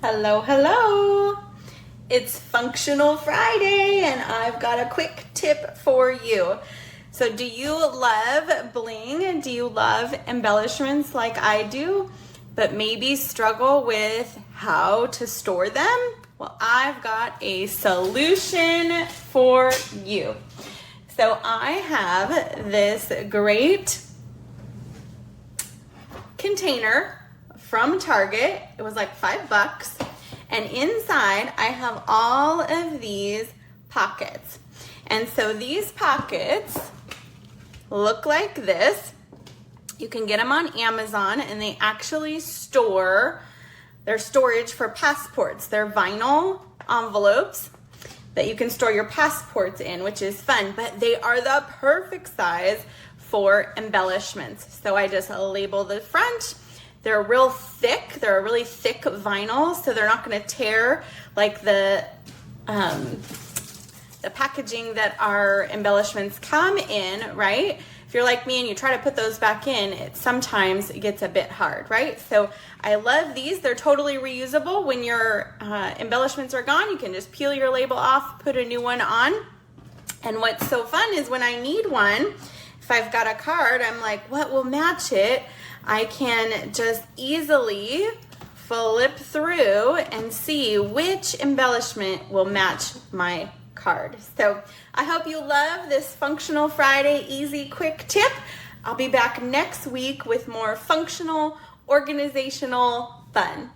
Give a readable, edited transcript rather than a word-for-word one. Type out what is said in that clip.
Hello, hello. It's Functional Friday and I've got a quick tip for you. So do you love bling? Do you love embellishments like I do, but maybe struggle with how to store them? Well, I've got a solution for you. So I have this great container from Target. It was like $5, and inside I have all of these pockets. And so these pockets look like this. You can get them on Amazon, and they actually store their storage for passports. They're vinyl envelopes that you can store your passports in, which is fun, but they are the perfect size for embellishments. So I just label the front. They're real thick. They're a really thick vinyl, so they're not going to tear like the packaging that our embellishments come in, right? If you're like me and you try to put those back in, sometimes it gets a bit hard, right? So I love these. They're totally reusable. When your embellishments are gone, you can just peel your label off, put a new one on. And what's so fun is when I need one, if I've got a card, I'm like, what will match it? I can just easily flip through and see which embellishment will match my card. So I hope you love this Functional Friday easy quick tip. I'll be back next week with more functional, organizational fun.